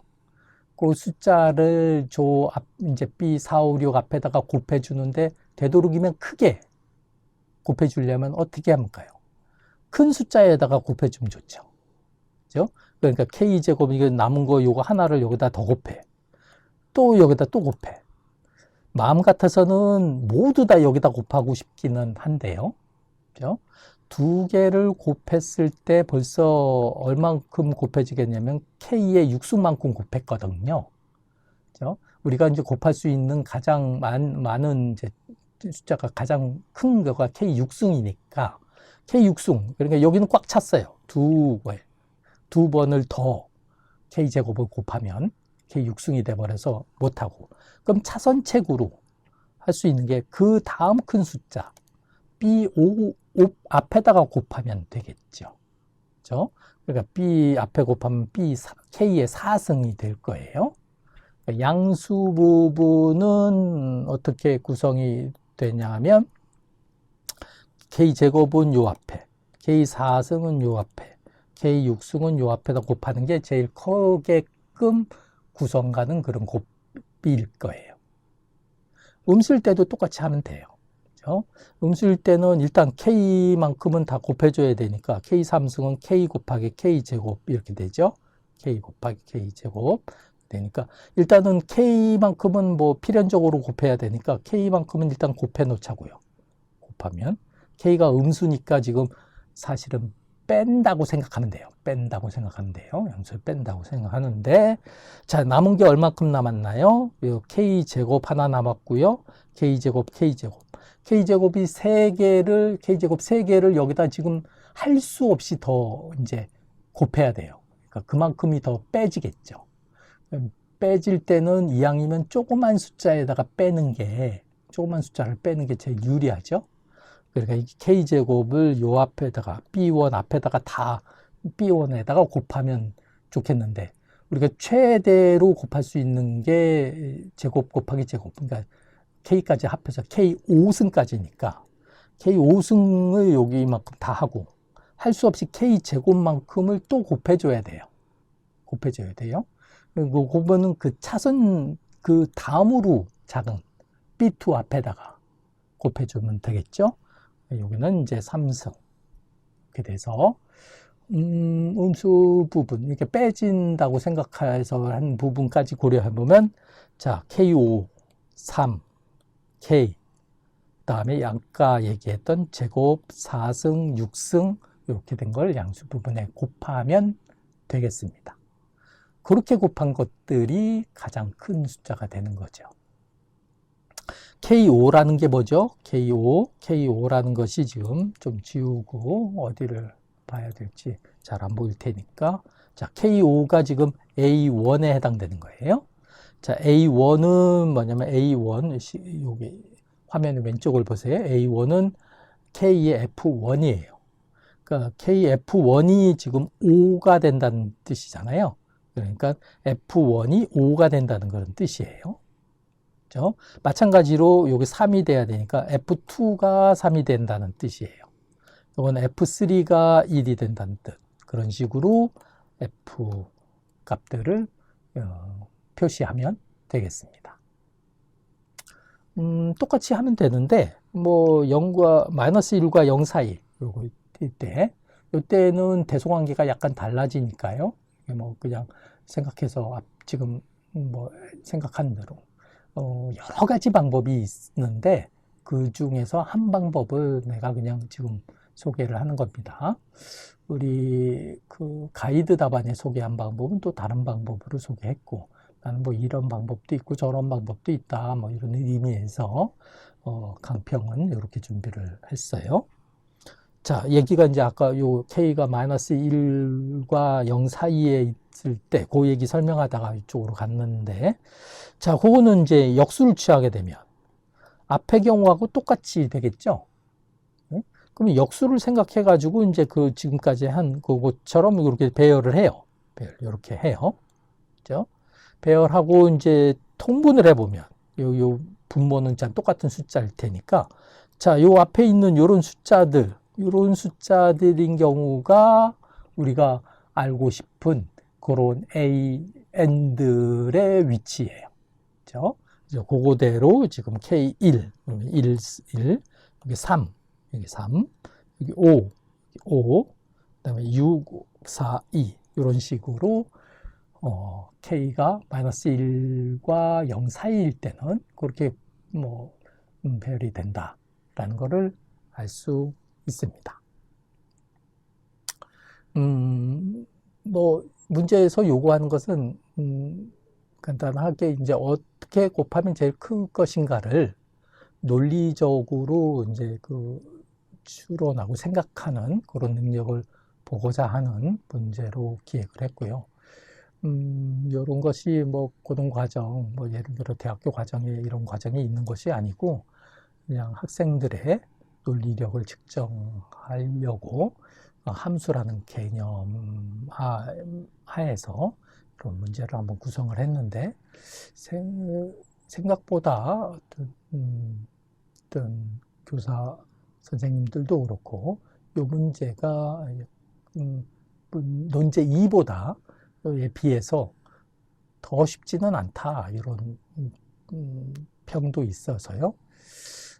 그 숫자를 이제 B, 4, 5, 6 앞에다가 곱해주는데, 되도록이면 크게 곱해주려면 어떻게 할까요? 큰 숫자에다가 곱해주면 좋죠. 그죠? 그러니까 K제곱, 이거 남은 거 요거 하나를 여기다 더 곱해. 또 여기다 또 곱해. 마음 같아서는 모두 다 여기다 곱하고 싶기는 한데요. 그죠? 2개를 곱했을 때 벌써 얼만큼 곱해지겠냐면 K의 육수만큼 곱했거든요. 그죠? 우리가 이제 곱할 수 있는 가장 많은 이제 숫자가 가장 큰 거가 K6승이니까 K6승, 그러니까 여기는 꽉 찼어요. 두 번을 더 K제곱을 곱하면 K6승이 돼버려서 못하고, 그럼 차선책으로 할 수 있는 게 그 다음 큰 숫자 B5 앞에다가 곱하면 되겠죠. 그죠? 그러니까 B 앞에 곱하면 K의 4승이 될 거예요. 그러니까 양수 부분은 어떻게 구성이 되냐면 K제곱은 요 앞에, K4승은 요 앞에, K6승은 요 앞에다 곱하는 게 제일 크게끔 구성가는 그런 곱비일 거예요. 음수일 때도 똑같이 하면 돼요. 그죠? 음수일 때는 일단 K만큼은 다 곱해줘야 되니까 K3승은 K 곱하기 K제곱 이렇게 되죠. K 곱하기 K제곱 되니까 일단은 K만큼은 뭐 필연적으로 곱해야 되니까 K만큼은 일단 곱해 놓자고요. 곱하면 K가 음수니까 지금 사실은 뺀다고 생각하면 돼요. 뺀다고 생각하면 돼요. 양수를 뺀다고 생각하는데, 자, 남은 게 얼마큼 남았나요? K제곱 하나 남았고요. K제곱. K제곱이 3개를, K제곱 3개를 여기다 지금 할 수 없이 더 이제 곱해야 돼요. 그러니까 그만큼이 더 빼지겠죠. 빼질 때는 이왕이면 조그만 숫자를 빼는 게 제일 유리하죠. 그러니까 이 K제곱을 요 앞에다가 B1 앞에다가 다 B1에다가 곱하면 좋겠는데, 우리가 최대로 곱할 수 있는 게 제곱 곱하기 제곱, 그러니까 K까지 합해서 K5승까지니까 K5승을 여기만큼 다 하고 할 수 없이 K제곱만큼을 또 곱해줘야 돼요. 그리고 그거는 그 차선 그 다음으로 작은 B2 앞에다가 곱해주면 되겠죠. 여기는 이제 3승. 이렇게 돼서, 음수 부분, 이렇게 빼진다고 생각해서 한 부분까지 고려해보면, 자, K5, 3, K, 그 다음에 아까 얘기했던 제곱, 4승, 6승, 이렇게 된 걸 양수 부분에 곱하면 되겠습니다. 그렇게 곱한 것들이 가장 큰 숫자가 되는 거죠. K5라는 게 뭐죠? K5라는 것이 지금 좀 지우고 어디를 봐야 될지 잘 안 보일 테니까. 자, K5가 지금 A1에 해당되는 거예요. 자, A1은 뭐냐면 A1, 여기 화면 왼쪽을 보세요. A1은 K의 F1이에요. 그러니까 KF1이 지금 5가 된다는 뜻이잖아요. 그러니까 F1이 5가 된다는 그런 뜻이에요. 그렇죠? 마찬가지로 여기 3이 돼야 되니까 F2가 3이 된다는 뜻이에요. 이건 F3가 1이 된다는 뜻. 그런 식으로 F 값들을 표시하면 되겠습니다. 똑같이 하면 되는데, 뭐, 0과, -1과 0 사이, 요거, 이때는 대소관계가 약간 달라지니까요. 뭐, 그냥 생각해서, 지금, 뭐, 생각하는 대로, 여러 가지 방법이 있는데, 그 중에서 한 방법을 내가 그냥 지금 소개를 하는 겁니다. 우리 그 가이드 답안에 소개한 방법은 또 다른 방법으로 소개했고, 나는 뭐 이런 방법도 있고 저런 방법도 있다, 뭐 이런 의미에서 강평은 이렇게 준비를 했어요. 자, 얘기가 이제 아까 요 K가 마이너스 1과 0 사이에 있을 때, 그 얘기 설명하다가 이쪽으로 갔는데, 자, 그거는 이제 역수를 취하게 되면 앞의 경우하고 똑같이 되겠죠? 응? 그럼 역수를 생각해 가지고 이제 그 지금까지 한 그것처럼 이렇게 배열을 해요. 배열, 이렇게 해요. 그죠? 배열하고 이제 통분을 해보면 요 분모는 참 똑같은 숫자일 테니까, 자, 요 앞에 있는 요런 숫자들인 경우가 우리가 알고 싶은 그런 A, N들의 위치예요. 그죠? 그래서 그거대로 지금 K1, 1, 여기 3, 여기 3, 여기 5, 그 다음에 6, 4, 2, 이런 식으로 K가 마이너스 1과 0 사이일 때는 그렇게 뭐 배열이 된다라는 것을 알 수 있습니다. 뭐 문제에서 요구하는 것은 간단하게 이제 어떻게 곱하면 제일 큰 것인가를 논리적으로 이제 그 추론하고 생각하는 그런 능력을 보고자 하는 문제로 기획을 했고요. 이런 것이 뭐 고등 과정, 뭐 예를 들어 대학교 과정에 이런 과정이 있는 것이 아니고, 그냥 학생들의 논리력을 측정하려고 함수라는 개념 하에서 그런 문제를 한번 구성을 했는데, 생각보다 어떤 교사 선생님들도 그렇고, 이 문제가 논제 2보다 에 비해서 더 쉽지는 않다, 이런 평도 있어서요.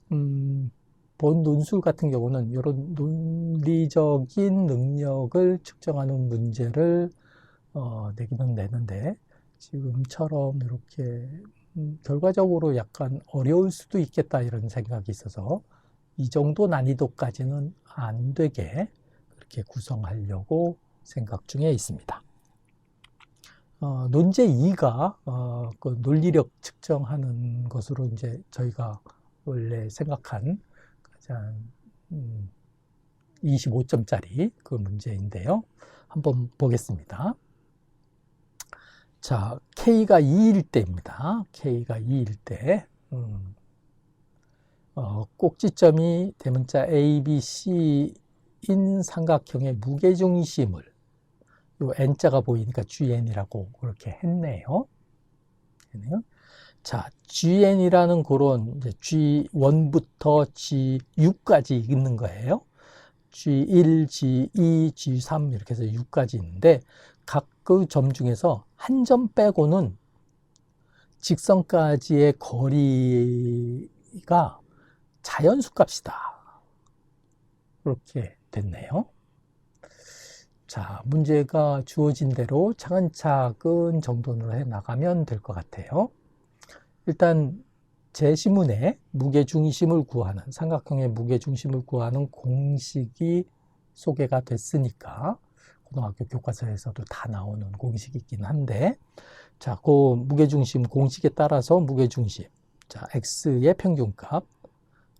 본 논술 같은 경우는 이런 논리적인 능력을 측정하는 문제를 내기는 내는데, 지금처럼 이렇게 결과적으로 약간 어려울 수도 있겠다, 이런 생각이 있어서 이 정도 난이도까지는 안 되게 그렇게 구성하려고 생각 중에 있습니다. 논제 2가 그 논리력 측정하는 것으로 이제 저희가 원래 생각한 가장 25점짜리 그 문제인데요. 한번 보겠습니다. 자, K가 2일 때입니다. K가 2일 때 꼭지점이 대문자 A, B, C인 삼각형의 무게중심을, 요 N자가 보이니까 GN이라고 그렇게 했네요. 자, GN이라는 그런 이제 G1부터 G6까지 있는 거예요. G1, G2, G3 이렇게 해서 6까지 있는데, 각 그 점 중에서 한 점 빼고는 직선까지의 거리가 자연수 값이다, 그렇게 됐네요. 자, 문제가 주어진 대로 차근차근 정돈을 해 나가면 될 것 같아요. 일단 제시문에 무게중심을 구하는, 삼각형의 무게중심을 구하는 공식이 소개가 됐으니까 고등학교 교과서에서도 다 나오는 공식이 있긴 한데, 자, 그 무게중심 공식에 따라서 무게중심, 자, x의 평균값,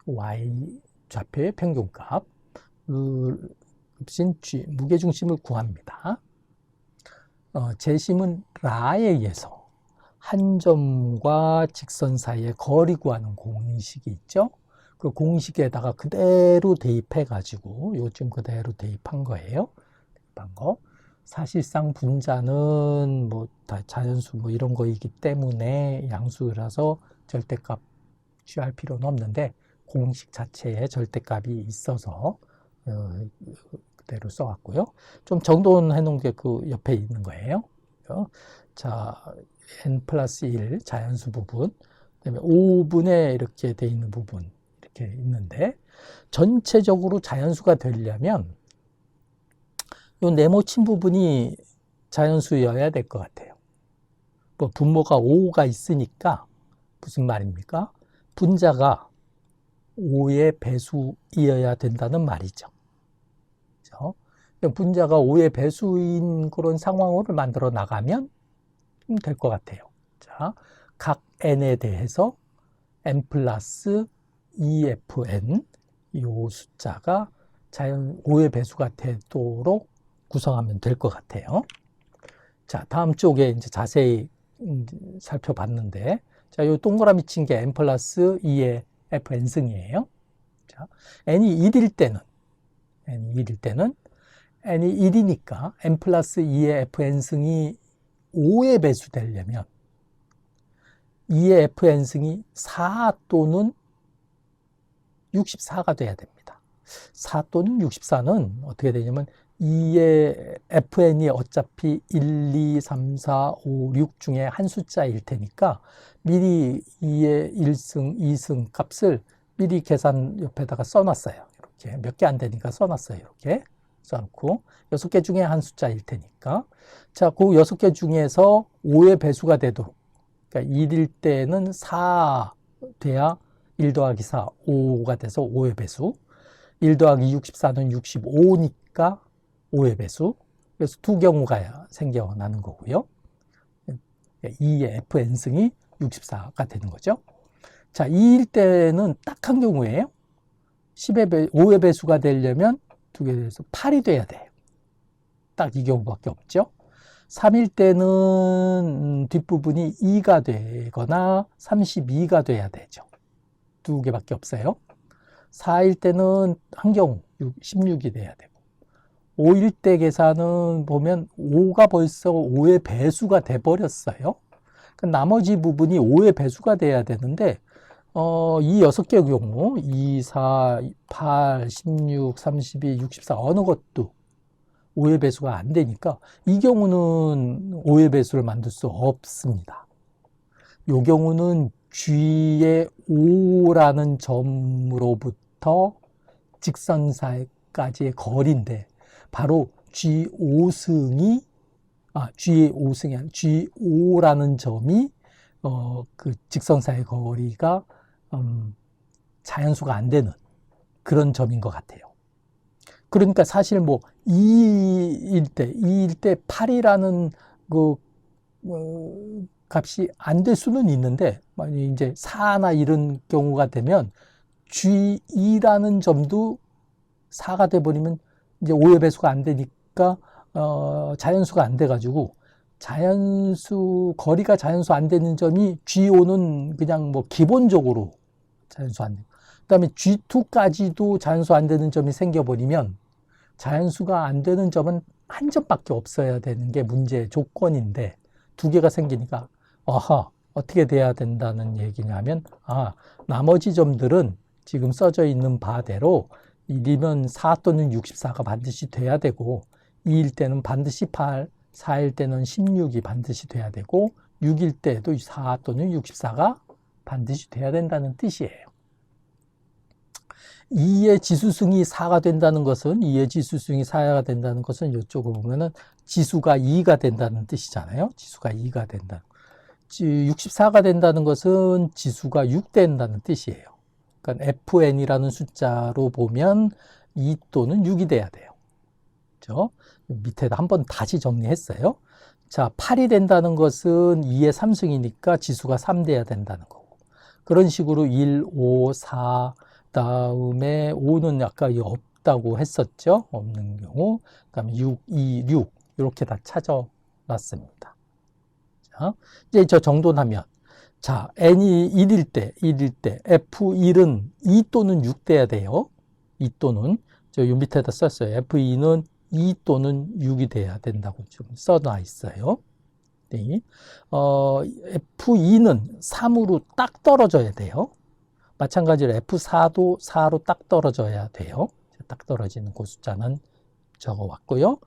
y 좌표의 평균값 값인 g, 무게중심을 구합니다. 제시문 라에 의해서 한 점과 직선 사이의 거리 구하는 공식이 있죠. 그 공식에다가 그대로 대입해 가지고 요즘 그대로 대입한 거예요. 대입한 거. 사실상 분자는 뭐 다 자연수 뭐 이런 거이기 때문에 양수라서 절대값 취할 필요는 없는데, 공식 자체에 절대값이 있어서 그대로 써왔고요. 좀 정돈해 놓은 게 그 옆에 있는 거예요. 자, n 플러스 1 자연수 부분, 그다음에 5분의 이렇게 돼 있는 부분 이렇게 있는데, 전체적으로 자연수가 되려면 이 네모친 부분이 자연수여야 될 것 같아요. 뭐 분모가 5가 있으니까 무슨 말입니까? 분자가 5의 배수이어야 된다는 말이죠. 그렇죠? 분자가 5의 배수인 그런 상황으로 만들어 나가면 될 것 같아요. 자, 각 n에 대해서 n 플러스 2fn 이 숫자가 자연 5의 배수가 되도록 구성하면 될 것 같아요. 자, 다음 쪽에 이제 자세히 살펴봤는데, 자, 이 동그라미 친 게 n 플러스 2의 fn승이에요. 자, n이 1일 때는, n이 1이니까 n 플러스 2의 fn승이 5의 배수 되려면 2의 fn승이 4 또는 64가 돼야 됩니다. 4 또는 64는 어떻게 되냐면 2의 fn이 어차피 1, 2, 3, 4, 5, 6 중에 한 숫자일 테니까 미리 2의 1승, 2승 값을 미리 계산 옆에다가 써놨어요. 이렇게 몇 개 안 되니까 써놨어요. 이렇게 써놓고 6개 중에 한 숫자일 테니까 자, 그 6개 중에서 5의 배수가 돼도 그러니까 1일 때는 4 돼야 1 더하기 4, 5가 돼서 5의 배수 1 더하기 64는 65니까 5의 배수 그래서 두 경우가 생겨나는 거고요. 2의 fn승이 64가 되는 거죠. 자, 2일 때는 딱 한 경우예요. 5의 배수가 되려면 두 개 돼서 8이 돼야 돼요. 딱 이 경우밖에 없죠. 3일 때는 뒷부분이 2가 되거나 32가 돼야 되죠. 두 개밖에 없어요. 4일 때는 한 경우 16이 돼야 되고 5일 때 계산은 보면 5가 벌써 5의 배수가 돼버렸어요. 나머지 부분이 5의 배수가 돼야 되는데 이 6개의 경우 2, 4, 8, 16, 32, 64 어느 것도 5의 배수가 안 되니까 이 경우는 5의 배수를 만들 수 없습니다. 이 경우는 G의 5라는 점으로부터 직선사까지의 거리인데 바로 G5승이 G의 5승이 아니라 G5라는 점이 그 직선사의 거리가 자연수가 안 되는 그런 점인 것 같아요. 그러니까 사실 뭐 2일 때 8이라는 그 값이 안 될 수는 있는데 만약 이제 4나 이런 경우가 되면 G2라는 점도 4가 돼 버리면 이제 5의 배수가 안 되니까 자연수가 안 돼 가지고 거리가 자연수 안 되는 점이 G5는 그냥 뭐 기본적으로 자연수 안 돼요. 그 다음에 G2까지도 자연수 안 되는 점이 생겨버리면 자연수가 안 되는 점은 한 점밖에 없어야 되는 게 문제의 조건인데 두 개가 생기니까 어떻게 돼야 된다는 얘기냐면 나머지 점들은 지금 써져 있는 바대로 1이면 4 또는 64가 반드시 돼야 되고 2일 때는 반드시 8, 4일 때는 16이 반드시 돼야 되고 6일 때도 4 또는 64가 반드시 돼야 된다는 뜻이에요. 2의 지수승이 4가 된다는 것은 2의 지수승이 4가 된다는 것은 이쪽으로 보면은 지수가 2가 된다는 뜻이잖아요. 지수가 2가 된다. 64가 된다는 것은 지수가 6 된다는 뜻이에요. 그러니까 fn이라는 숫자로 보면 2 또는 6이 돼야 돼요. 그렇죠? 밑에다 한번 다시 정리했어요. 자, 8이 된다는 것은 2의 3승이니까 지수가 3 돼야 된다는 거고. 그런 식으로 1, 5, 4, 다음에 5는 아까 없다고 했었죠. 없는 경우. 그 다음에 6, 2, 6 이렇게 다 찾아놨습니다. 자, 이제 저 정돈하면 자, n이 1일 때 f1은 2 또는 6 돼야 돼요. 2 또는 요 밑에다 썼어요. f2는 2 또는 6이 돼야 된다고 좀 써놔 있어요. 네. f2는 3으로 딱 떨어져야 돼요. 마찬가지로 F4도 4로 딱 떨어져야 돼요. 딱 떨어지는 그 숫자는 적어왔고요.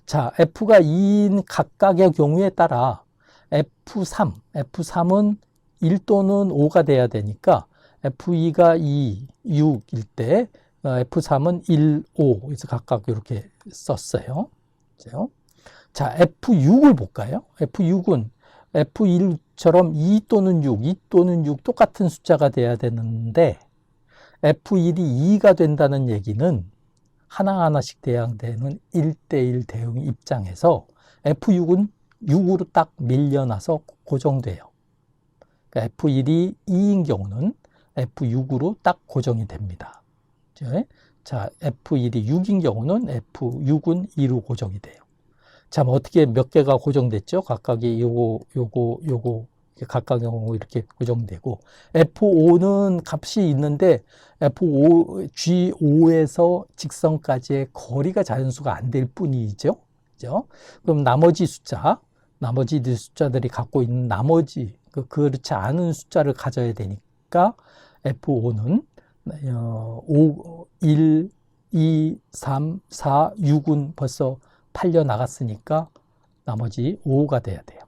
자, F가 2인 각각의 경우에 따라 F3은 1 또는 5가 돼야 되니까 F2가 2, 6일 때 F3은 1, 5 그래서 각각 이렇게 썼어요. 자, F6을 볼까요? F6은 F1처럼 2 또는 6 똑같은 숫자가 돼야 되는데 F1이 2가 된다는 얘기는 하나하나씩 대응되는 1대1 대응 입장에서 F6은 6으로 딱 밀려나서 고정돼요. 그러니까 F1이 2인 경우는 F6으로 딱 고정이 됩니다. 자, F1이 6인 경우는 F6은 2로 고정이 돼요. 자, 어떻게 몇 개가 고정됐죠? 각각이 요거 각각의 경우 이렇게 고정되고, F5는 값이 있는데 F5, G5에서 직선까지의 거리가 자연수가 안 될 뿐이죠. 그죠? 그럼 나머지 숫자들이 갖고 있는 나머지 그렇지 않은 숫자를 가져야 되니까 F5는 1, 2, 3, 4, 6은 벌써 팔려 나갔으니까 나머지 5가 돼야 돼요.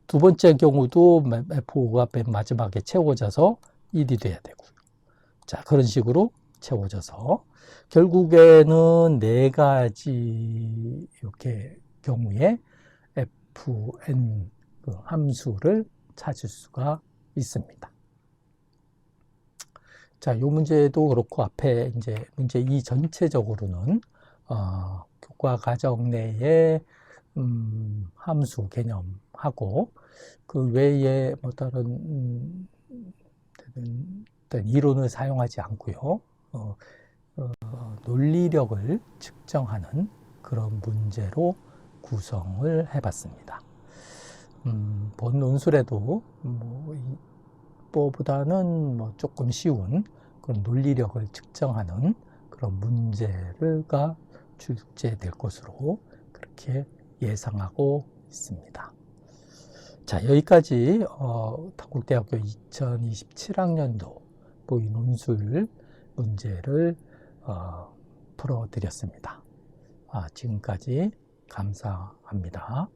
두 번째 경우도 F5가 맨 마지막에 채워져서 1이 돼야 되고요. 자, 그런 식으로 채워져서 결국에는 네 가지 이렇게 경우에 fn 함수를 찾을 수가 있습니다. 자, 이 문제도 그렇고 앞에 이제 문제 2 전체적으로는 교과 과정 내에 함수 개념하고 그 외에 뭐 다른 이론을 사용하지 않고요. 논리력을 측정하는 그런 문제로 구성을 해봤습니다. 본 논술에도 이거보다는 뭐 조금 쉬운 그런 논리력을 측정하는 그런 문제가 출제될 것으로 그렇게 예상하고 있습니다. 자, 여기까지 단국대학교 2027학년도 보이 논술 문제를 풀어드렸습니다. 지금까지 감사합니다.